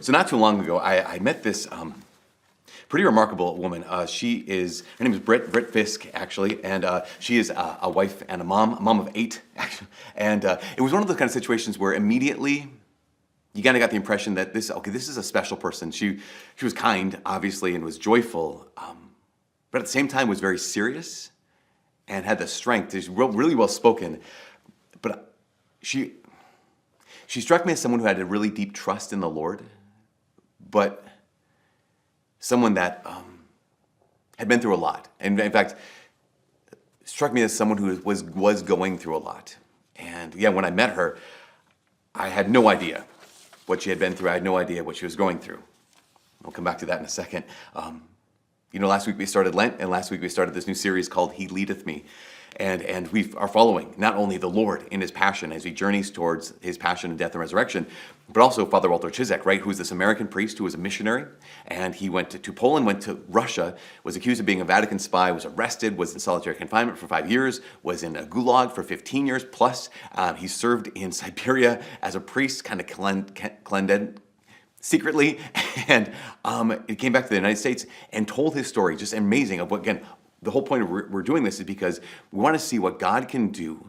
So not too long ago, I met this pretty remarkable woman. Her name is Britt Fisk, actually, and she is a wife and a mom of 8, actually. And it was one of those kind of situations where immediately you kind of got the impression that this is a special person. She was kind, obviously, and was joyful, but at the same time was very serious and had the strength. She's really well spoken, but she struck me as someone who had a really deep trust in the Lord, but someone that had been through a lot. And in fact, struck me as someone who was going through a lot. And yeah, when I met her, I had no idea what she had been through. I had no idea what she was going through. I'll come back to that in a second. Last week we started Lent, and last week we started this new series called He Leadeth Me. And we are following not only the Lord in his passion as he journeys towards his passion and death and resurrection, but also Father Walter Ciszek, right, who's this American priest who was a missionary. And he went to Poland, went to Russia, was accused of being a Vatican spy, was arrested, was in solitary confinement for 5 years, was in a gulag for 15 years, plus he served in Siberia as a priest, kind of secretly, and he came back to the United States and told his story, just amazing, of what, again, the whole point of we're doing this is because we want to see what God can do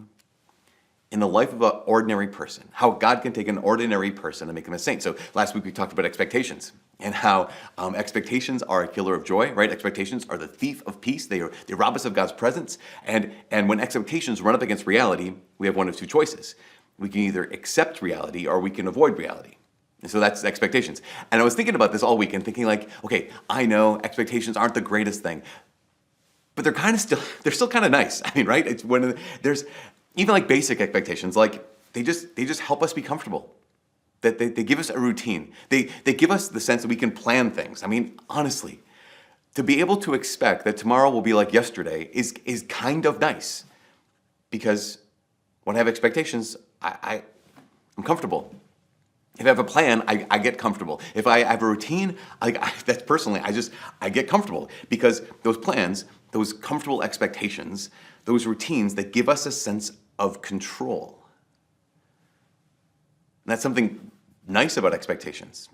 in the life of an ordinary person, how God can take an ordinary person and make them a saint. So last week we talked about expectations and how expectations are a killer of joy, right? Expectations are the thief of peace. They rob us of God's presence. And when expectations run up against reality, we have one of two choices. We can either accept reality or we can avoid reality. And so that's expectations. And I was thinking about this all week and thinking like, okay, I know expectations aren't the greatest thing, but they're still kind of nice. I mean, right? It's there's even like basic expectations, like they just help us be comfortable. That they give us a routine. They give us the sense that we can plan things. I mean, honestly, to be able to expect that tomorrow will be like yesterday is kind of nice, because when I have expectations, I'm comfortable. If I have a plan, I get comfortable. If I have a routine, I get comfortable, because those plans, those comfortable expectations, those routines that give us a sense of control. And that's something nice about expectations.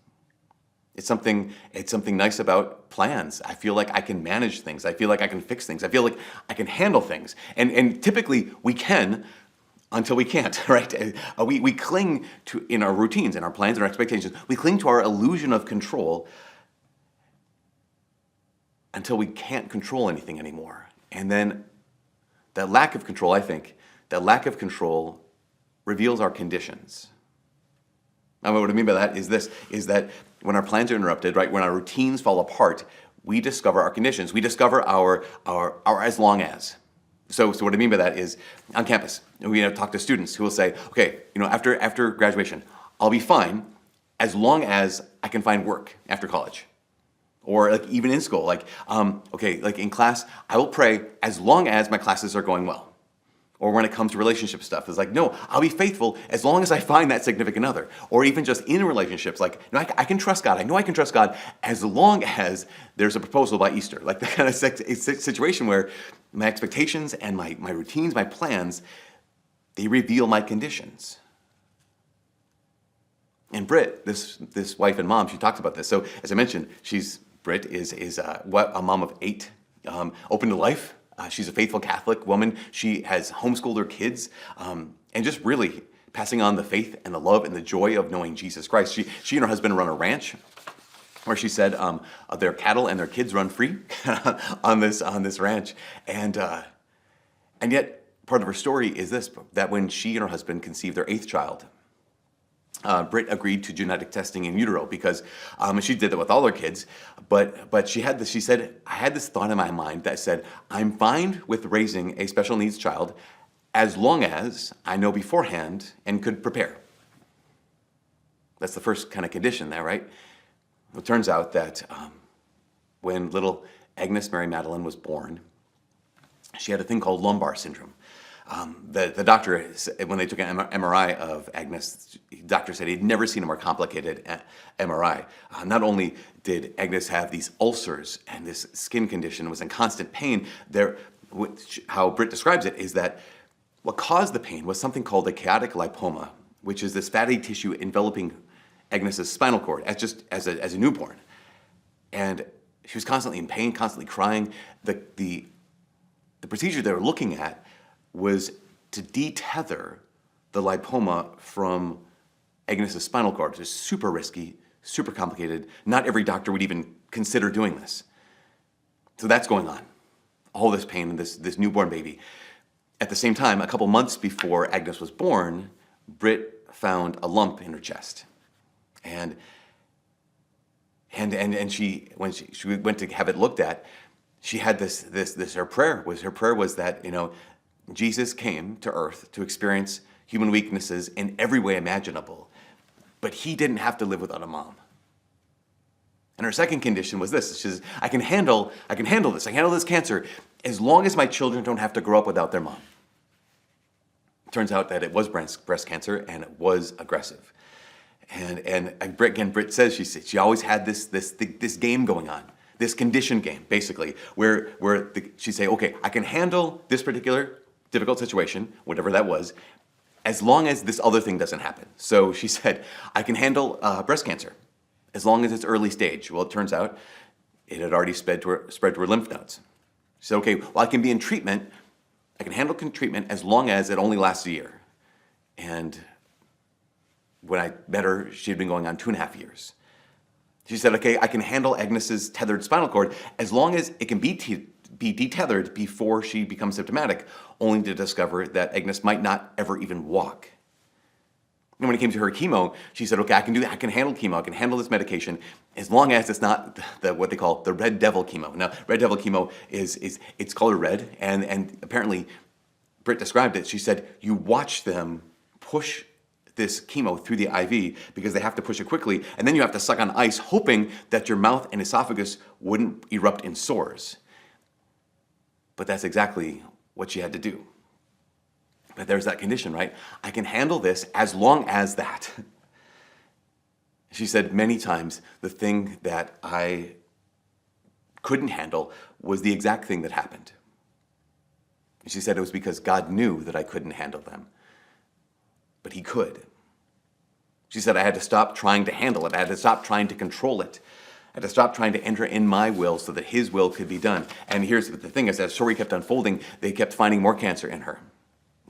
It's something nice about plans. I feel like I can manage things. I feel like I can fix things. I feel like I can handle things. And typically we can, until we can't, right? We cling to, in our routines, in our plans, and our expectations, we cling to our illusion of control until we can't control anything anymore. And then that lack of control, I think, reveals our conditions. Now, what I mean by that is that when our plans are interrupted, right, when our routines fall apart, we discover our conditions. We discover our as long as. So what I mean by that is, on campus, we talk to students who will say, okay, after graduation, I'll be fine as long as I can find work after college. Or like even in school, like in class, I will pray as long as my classes are going well. Or when it comes to relationship stuff, it's like, no, I'll be faithful as long as I find that significant other. Or even just in relationships, like, no, I can trust God. I know I can trust God as long as there's a proposal by Easter. Like that kind of situation where my expectations and my routines, my plans, they reveal my conditions. And Britt, this wife and mom, she talks about this. So as I mentioned, Britt is a mom of 8, open to life. She's a faithful Catholic woman. She has homeschooled her kids, and just really passing on the faith and the love and the joy of knowing Jesus Christ. She and her husband run a ranch where she said their cattle and their kids run free on this ranch. And yet part of her story is this, that when she and her husband conceived their 8th child, Britt agreed to genetic testing in utero, because she did that with all her kids, but she said, I had this thought in my mind that said, I'm fine with raising a special needs child as long as I know beforehand and could prepare. That's the first kind of condition there, right? It turns out that when little Agnes Mary Madeline was born, she had a thing called lumbar syndrome. The doctor, when they took an MRI of Agnes, the doctor said he'd never seen a more complicated MRI. Not only did Agnes have these ulcers and this skin condition, was in constant pain, how Britt describes it is that what caused the pain was something called a chaotic lipoma, which is this fatty tissue enveloping Agnes's spinal cord as a newborn. And she was constantly in pain, constantly crying. The procedure they were looking at was to detether the lipoma from Agnes's spinal cord. It was super risky, super complicated. Not every doctor would even consider doing this. So that's going on. All this pain and this newborn baby. At the same time, a couple months before Agnes was born, Britt found a lump in her chest. And she, when she went to have it looked at, she had her prayer was that, Jesus came to earth to experience human weaknesses in every way imaginable, but he didn't have to live without a mom. And her second condition was this. She says, I can handle this cancer as long as my children don't have to grow up without their mom. It turns out that it was breast cancer, and it was aggressive. And Britt says she always had this game going on, this condition game, basically, where she'd say, okay, I can handle this particular difficult situation, whatever that was, as long as this other thing doesn't happen. So she said, I can handle breast cancer as long as it's early stage. Well, it turns out it had already spread to her lymph nodes. She said, okay, well, I can be in treatment. I can handle treatment as long as it only lasts a year. And when I met her, she had been going on 2.5 years. She said, okay, I can handle Agnes's tethered spinal cord as long as it can be detethered before she becomes symptomatic, only to discover that Agnes might not ever even walk. And when it came to her chemo, she said, okay, I can handle chemo, I can handle this medication as long as it's not what they call the red devil chemo. Now, red devil chemo it's color red, and apparently Britt described it. She said, you watch them push this chemo through the IV because they have to push it quickly, and then you have to suck on ice, hoping that your mouth and esophagus wouldn't erupt in sores. But that's exactly what she had to do. But there's that condition, right? I can handle this as long as that. She said many times the thing that I couldn't handle was the exact thing that happened. She said it was because God knew that I couldn't handle them, but he could. She said I had to stop trying to handle it. I had to stop trying to control it. I had to stop trying to enter in my will so that his will could be done. And here's the thing is, as the story kept unfolding, they kept finding more cancer in her.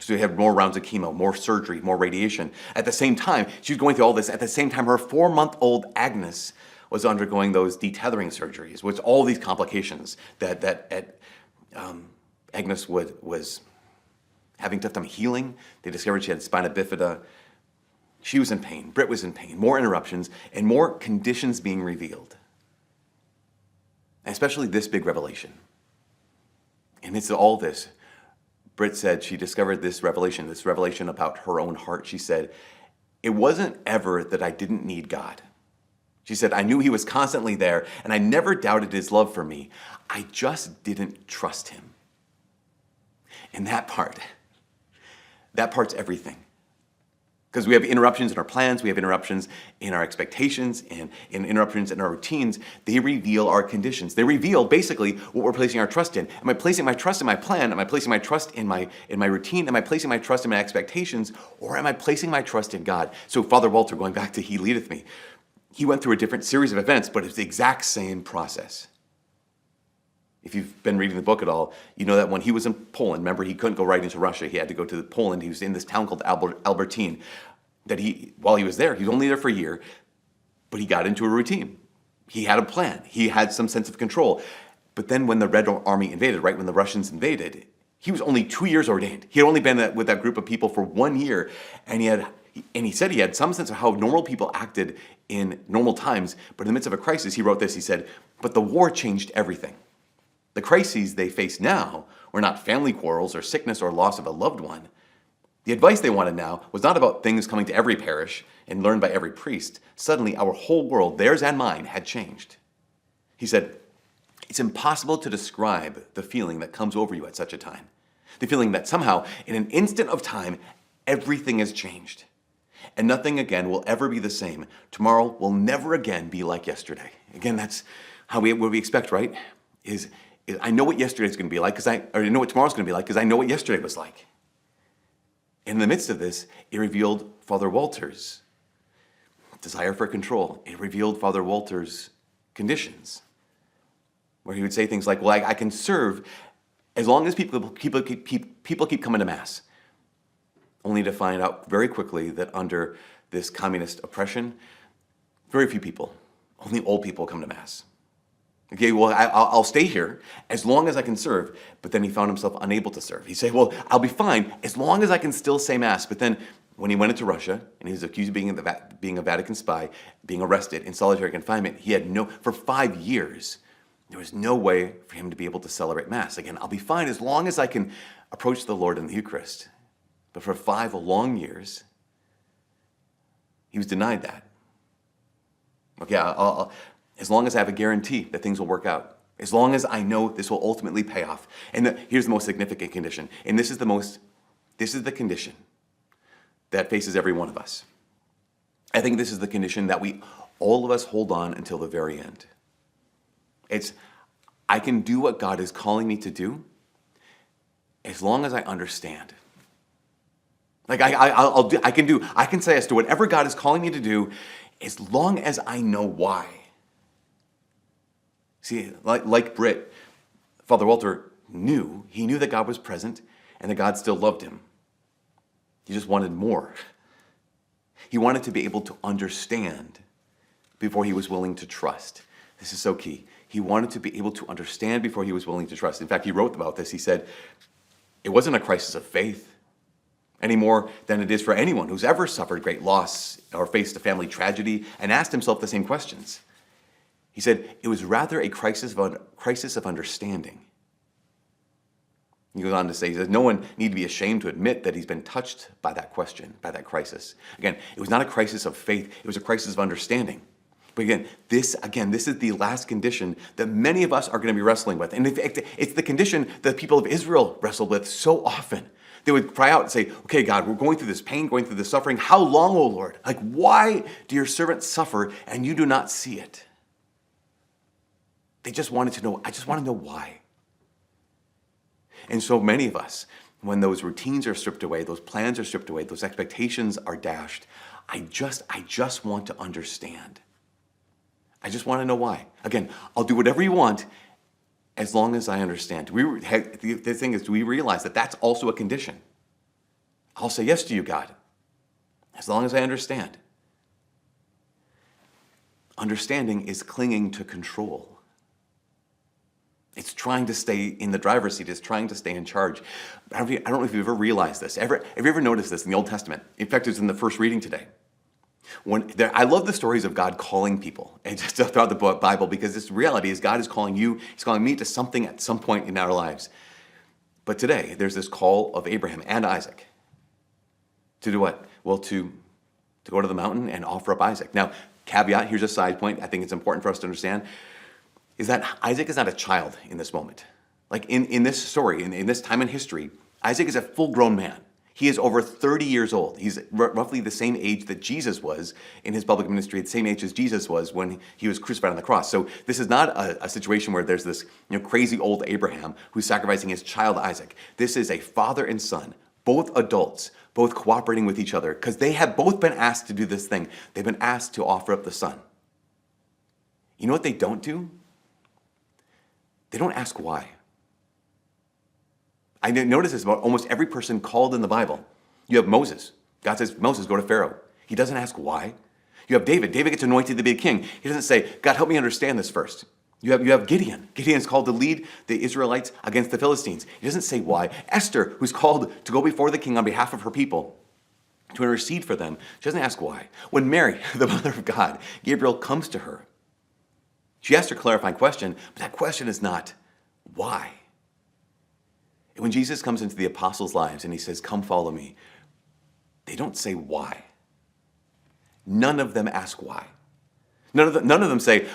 So we had more rounds of chemo, more surgery, more radiation. At the same time, she was going through all this. At the same time, her 4-month-old Agnes was undergoing those detethering surgeries, which all these complications that Agnes was having tough time healing. They discovered she had spina bifida. She was in pain. Britt was in pain. More interruptions and more conditions being revealed. And especially this big revelation. In the midst of all this, Britt said she discovered this revelation about her own heart. She said, it wasn't ever that I didn't need God. She said, I knew he was constantly there, and I never doubted his love for me. I just didn't trust him. And that part's everything. Because we have interruptions in our plans, we have interruptions in our expectations, and interruptions in our routines. They reveal our conditions. They reveal basically what we're placing our trust in. Am I placing my trust in my plan? Am I placing my trust in my routine? Am I placing my trust in my expectations? Or am I placing my trust in God? So Father Walter, going back to He Leadeth Me, he went through a different series of events, but it's the exact same process. If you've been reading the book at all, you know that when he was in Poland, remember he couldn't go right into Russia. He had to go to Poland. He was in this town called Albertine. While he was there, he was only there for a year, but he got into a routine. He had a plan. He had some sense of control. But then when the Red Army invaded, right when the Russians invaded, he was only 2 years ordained. He had only been with that group of people for 1 year, and he said he had some sense of how normal people acted in normal times. But in the midst of a crisis, he wrote this. He said, "But the war changed everything. The crises they face now were not family quarrels or sickness or loss of a loved one. The advice they wanted now was not about things coming to every parish and learned by every priest. Suddenly, our whole world, theirs and mine, had changed." He said, it's impossible to describe the feeling that comes over you at such a time. The feeling that somehow, in an instant of time, everything has changed. And nothing again will ever be the same. Tomorrow will never again be like yesterday. Again, that's what we expect, right? Is I know what yesterday's going to be like, or I know what tomorrow's going to be like, because I know what yesterday was like. And in the midst of this, it revealed Father Walter's desire for control. It revealed Father Walter's conditions, where he would say things like, well, I can serve as long as people keep coming to Mass, only to find out very quickly that under this communist oppression, very few people, only old people come to Mass. Okay, well, I'll stay here as long as I can serve, but then he found himself unable to serve. He'd say, well, I'll be fine as long as I can still say Mass, but then when he went into Russia and he was accused of being a Vatican spy, being arrested in solitary confinement, for 5 years, there was no way for him to be able to celebrate Mass. Again, I'll be fine as long as I can approach the Lord in the Eucharist. But for 5 long years, he was denied that. Okay, as long as I have a guarantee that things will work out, as long as I know this will ultimately pay off. And here's the most significant condition, and this is the condition that faces every one of us. I think this is the condition that all of us hold on until the very end. It's, I can do what God is calling me to do as long as I understand. Like I can say yes to whatever God is calling me to do as long as I know why. See, like Britt, Father Walter knew that God was present and that God still loved him. He just wanted more. He wanted to be able to understand before he was willing to trust. This is so key. He wanted to be able to understand before he was willing to trust. In fact, he wrote about this. He said, it wasn't a crisis of faith any more than it is for anyone who's ever suffered great loss or faced a family tragedy and asked himself the same questions. He said, it was rather a crisis of understanding. He goes on to say, he says, no one need to be ashamed to admit that he's been touched by that question, by that crisis. Again, it was not a crisis of faith, it was a crisis of understanding. But again, this is the last condition that many of us are going to be wrestling with. And it's the condition that the people of Israel wrestled with so often. They would cry out and say, okay, God, we're going through this pain, going through this suffering. How long, O Lord? Like, why do your servants suffer and you do not see it? They just wanted to know, I just want to know why. And so many of us, when those routines are stripped away, those plans are stripped away, those expectations are dashed, I just want to understand. I just want to know why. Again, I'll do whatever you want as long as I understand. The thing is, do we realize that that's also a condition? I'll say yes to you, God, as long as I understand. Understanding is clinging to control. It's trying to stay in the driver's seat. It's trying to stay in charge. I don't know if you've ever realized this. Have you ever noticed this in the Old Testament? In fact, it's in the first reading today. I love the stories of God calling people and just throughout the Bible, because this reality is God is calling you, he's calling me to something at some point in our lives. But today, there's this call of Abraham and Isaac to do what? Well, to go to the mountain and offer up Isaac. Now, caveat, here's a side point I think it's important for us to understand, is that Isaac is not a child in this moment. Like in this story, in this time in history, Isaac is a full-grown man. He is over 30 years old. He's roughly the same age that Jesus was in his public ministry, the same age as Jesus was when he was crucified on the cross. So this is not a situation where there's this crazy old Abraham who's sacrificing his child Isaac. This is a father and son, both adults, both cooperating with each other, because they have both been asked to do this thing. They've been asked to offer up the son. You know what they don't do? They don't ask why. I notice this about almost every person called in the Bible. You have Moses. God says, Moses, go to Pharaoh. He doesn't ask why. You have David. David gets anointed to be a king. He doesn't say, God, help me understand this first. You have Gideon. Gideon is called to lead the Israelites against the Philistines. He doesn't say why. Esther, who's called to go before the king on behalf of her people, to intercede for them, she doesn't ask why. When Mary, the mother of God, Gabriel comes to her, she asks her a clarifying question, but that question is not why. When Jesus comes into the apostles' lives and he says, come follow me, they don't say why. None of them ask why. None of them say,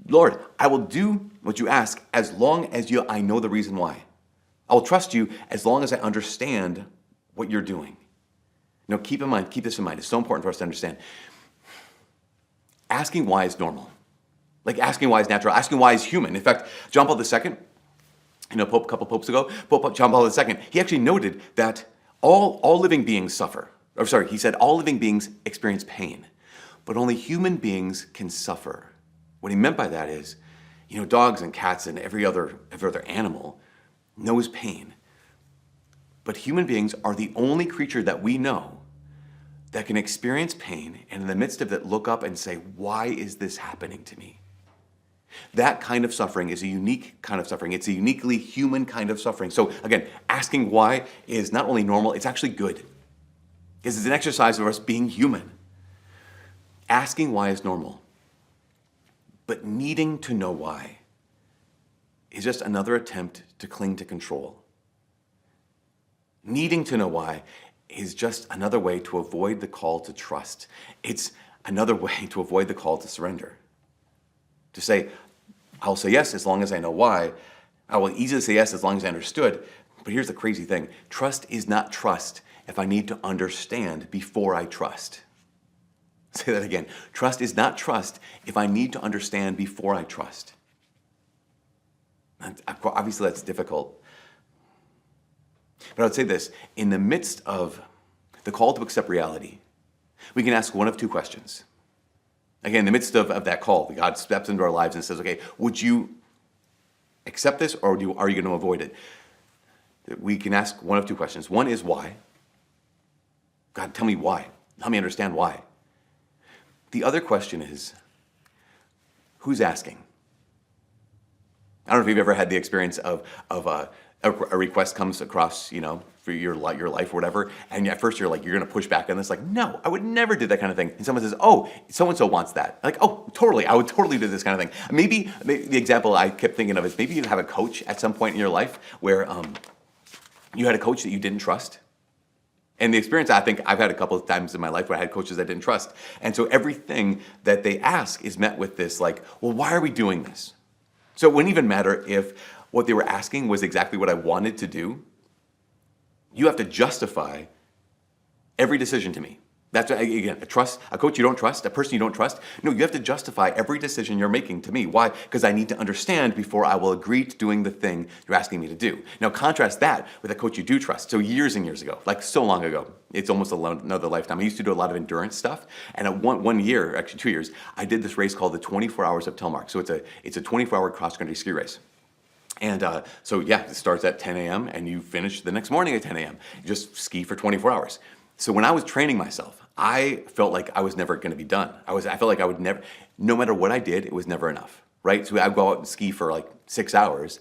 Lord, I will do what you ask as long as I know the reason why. I will trust you as long as I understand what you're doing. Now, keep this in mind. It's so important for us to understand. Asking why is normal. Like asking why is natural. Asking why is human. In fact, John Paul II, Pope, a couple popes ago, Pope John Paul II, he actually noted that all living beings suffer. He said all living beings experience pain. but only human beings can suffer. What he meant by that is, dogs and cats and every other animal knows pain. But human beings are the only creature that we know that can experience pain and in the midst of it look up and say, why is this happening to me? That kind of suffering is a unique kind of suffering. It's a uniquely human kind of suffering. So again, asking why is not only normal, it's actually good. Because it's an exercise of us being human. Asking why is normal. But needing to know why is just another attempt to cling to control. Needing to know why is just another way to avoid the call to trust. It's another way to avoid the call to surrender. To say, I'll say yes as long as I know why. I will easily say yes as long as I understood. But here's the crazy thing. Trust is not trust if I need to understand before I trust. Say that again. Trust is not trust if I need to understand before I trust. Obviously, that's difficult. But I would say this. In the midst of the call to accept reality, we can ask one of two questions. Again, in the midst of that call, God steps into our lives and says, okay, would you accept this or are you going to avoid it? We can ask one of two questions. One is why? God, tell me why. Help me understand why. The other question is, who's asking? I don't know if you've ever had the experience of a request comes across, for your life or whatever, and at first you're going to push back on this, like, no, I would never do that kind of thing. And someone says, oh, so-and-so wants that. Like, oh, totally, I would totally do this kind of thing. Maybe the example I kept thinking of is maybe you have a coach at some point in your life where you had a coach that you didn't trust. And the experience, I think I've had a couple of times in my life where I had coaches I didn't trust. And so everything that they ask is met with this, like, well, why are we doing this? So it wouldn't even matter if what they were asking was exactly what I wanted to do. You have to justify every decision to me. That's, again, a coach you don't trust, a person you don't trust. No, you have to justify every decision you're making to me. Why? Because I need to understand before I will agree to doing the thing you're asking me to do. Now contrast that with a coach you do trust. So years and years ago, like so long ago, it's almost another lifetime. I used to do a lot of endurance stuff. And at one year, actually 2 years, I did this race called the 24 Hours of Telemark. So it's a 24-hour cross-country ski race. And so yeah, it starts at 10 a.m. and you finish the next morning at 10 a.m. You just ski for 24 hours. So when I was training myself, I felt like I was never going to be done. I felt like I would never, no matter what I did, it was never enough, right? So I'd go out and ski for like 6 hours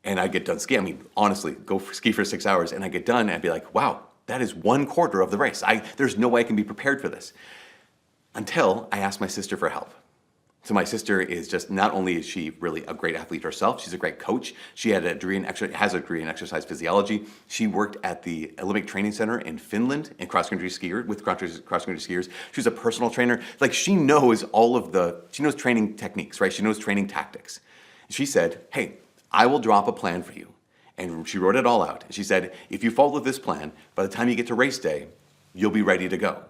and I'd get done skiing. I mean, honestly, ski for 6 hours and I get done and I'd be like, wow, that is 1/4 of the race. There's no way I can be prepared for this. Until I asked my sister for help. So my sister is just, not only is she really a great athlete herself, she's a great coach. She has a degree in exercise physiology. She worked at the Olympic Training Center in Finland with cross-country skiers. She's a personal trainer. Like she knows she knows training techniques, right? She knows training tactics. She said, hey, I will drop a plan for you. And she wrote it all out. She said, if you follow this plan, by the time you get to race day, you'll be ready to go.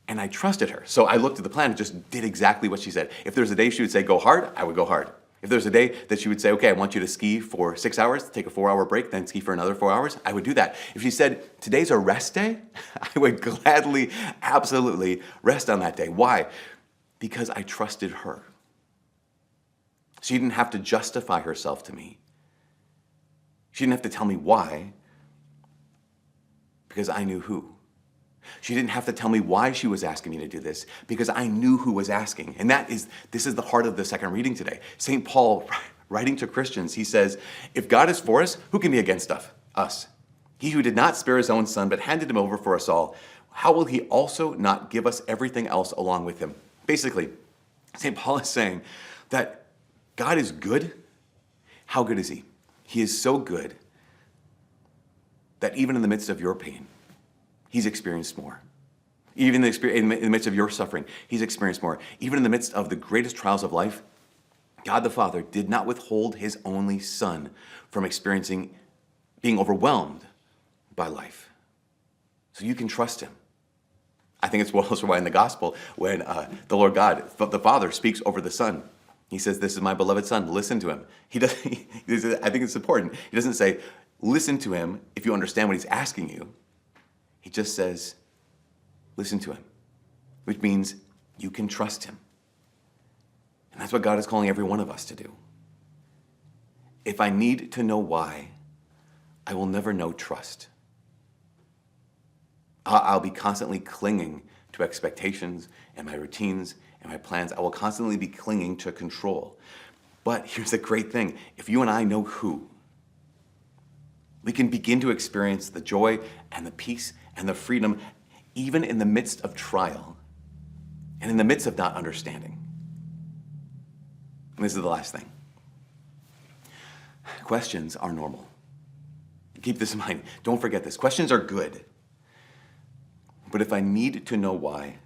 And I trusted her. So I looked at the plan and just did exactly what she said. If there's a day she would say, go hard, I would go hard. If there's a day that she would say, okay, I want you to ski for 6 hours, take a 4-hour break, then ski for another 4 hours, I would do that. If she said, today's a rest day, I would gladly, absolutely rest on that day. Why? Because I trusted her. She didn't have to justify herself to me. She didn't have to tell me why, because I knew who. She didn't have to tell me why she was asking me to do this, because I knew who was asking. And this is the heart of the second reading today. St. Paul, writing to Christians, he says, if God is for us, who can be against us? He who did not spare his own son, but handed him over for us all, how will he also not give us everything else along with him? Basically, St. Paul is saying that God is good. How good is he? He is so good that even in the midst of your pain, he's experienced more. Even in the midst of your suffering, he's experienced more. Even in the midst of the greatest trials of life, God the Father did not withhold his only Son from being overwhelmed by life. So you can trust him. I think it's also why in the gospel, when the Lord God, the Father, speaks over the Son, he says, this is my beloved Son, listen to him. I think it's important. He doesn't say, listen to him if you understand what he's asking you. He just says, listen to him, which means you can trust him. And that's what God is calling every one of us to do. If I need to know why, I will never know trust. I'll be constantly clinging to expectations and my routines and my plans. I will constantly be clinging to control. But here's the great thing. If you and I know who, we can begin to experience the joy and the peace and the freedom even in the midst of trial and in the midst of not understanding. And this is the last thing. Questions are normal. Keep this in mind. Don't forget this. Questions are good. But if I need to know why,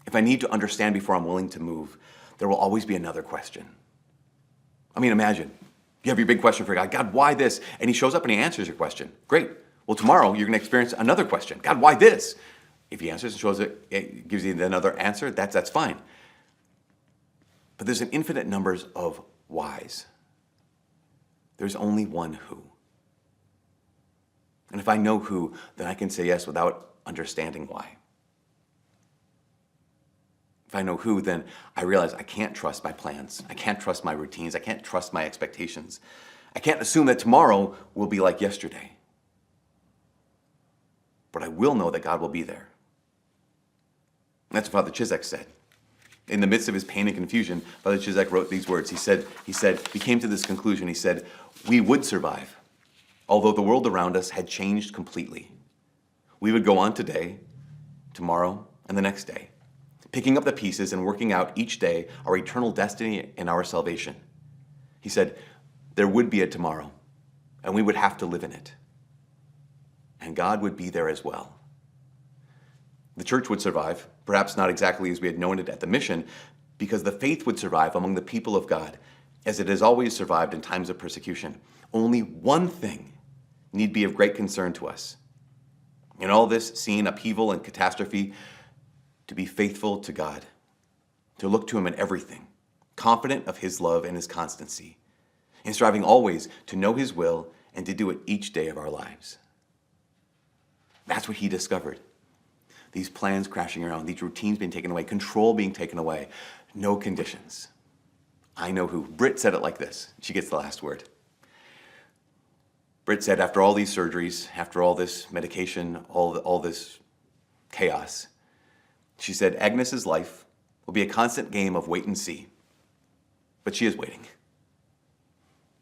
if I need to understand before I'm willing to move, there will always be another question. I mean, imagine you have your big question for God. God, why this? And he shows up and he answers your question. Great. Well, tomorrow you're going to experience another question. God, why this? If he answers and shows it gives you another answer, that's fine. But there's an infinite numbers of whys. There's only one who. And if I know who, then I can say yes without understanding why. If I know who, then I realize I can't trust my plans. I can't trust my routines. I can't trust my expectations. I can't assume that tomorrow will be like yesterday. But I will know that God will be there. And that's what Father Chizek said. In the midst of his pain and confusion, Father Chizek wrote these words. He said, he came to this conclusion. He said, we would survive, although the world around us had changed completely. We would go on today, tomorrow, and the next day, picking up the pieces and working out each day our eternal destiny and our salvation. He said, there would be a tomorrow, and we would have to live in it. And God would be there as well. The church would survive, perhaps not exactly as we had known it at the mission, because the faith would survive among the people of God, as it has always survived in times of persecution. Only one thing need be of great concern to us. In all this seen upheaval and catastrophe, to be faithful to God, to look to him in everything, confident of his love and his constancy, and striving always to know his will and to do it each day of our lives. That's what he discovered. These plans crashing around, these routines being taken away, control being taken away, no conditions. I know who. Britt said it like this. She gets the last word. Britt said, after all these surgeries, after all this medication, all this chaos, she said, Agnes's life will be a constant game of wait and see. But she is waiting.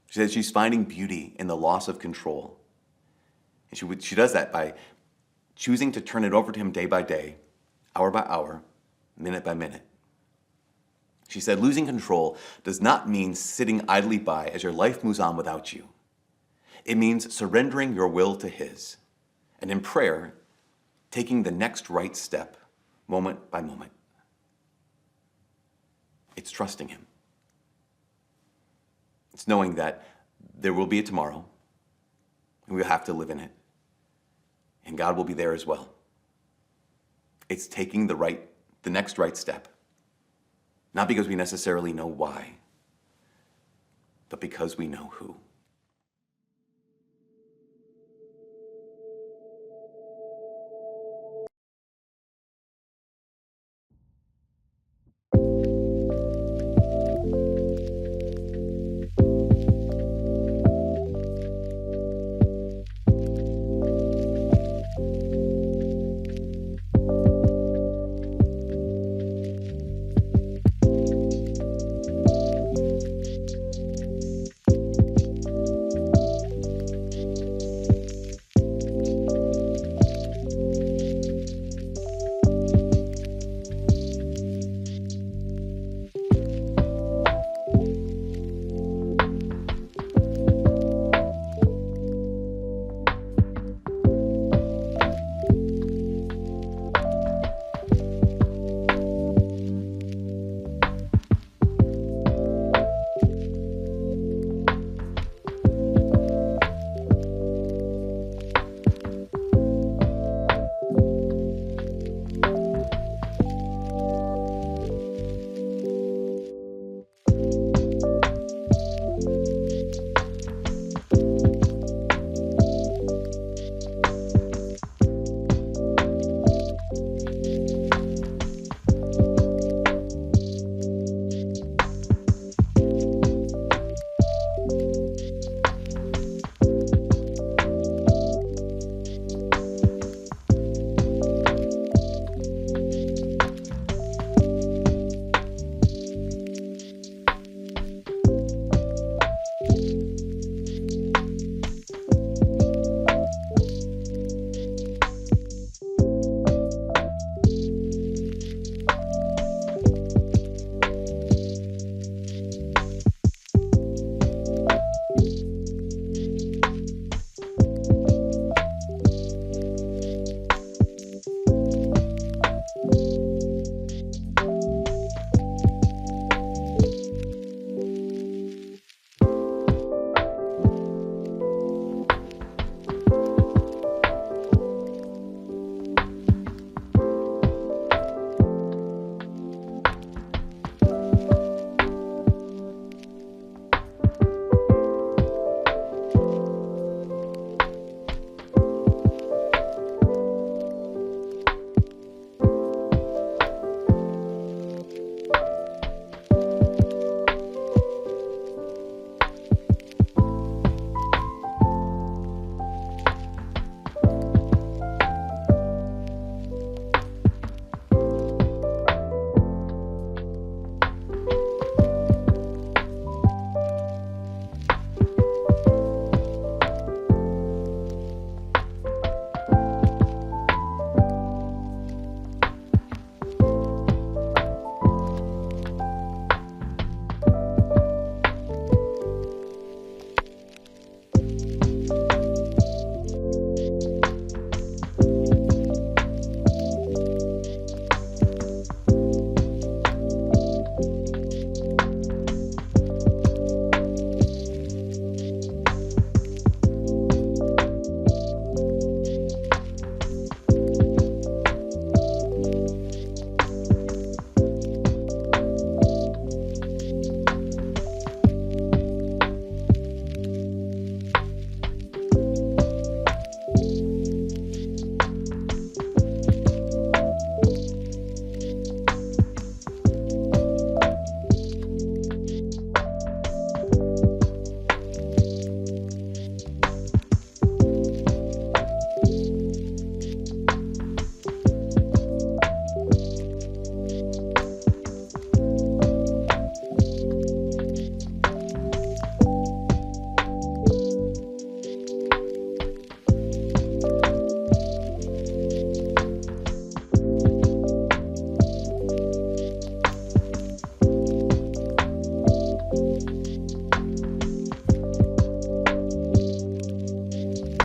She said she's finding beauty in the loss of control. And she does that by choosing to turn it over to him day by day, hour by hour, minute by minute. She said, losing control does not mean sitting idly by as your life moves on without you. It means surrendering your will to his, and in prayer, taking the next right step, moment by moment. It's trusting him. It's knowing that there will be a tomorrow, and we'll have to live in it, and God will be there as well. It's taking the next right step, not because we necessarily know why, but because we know who.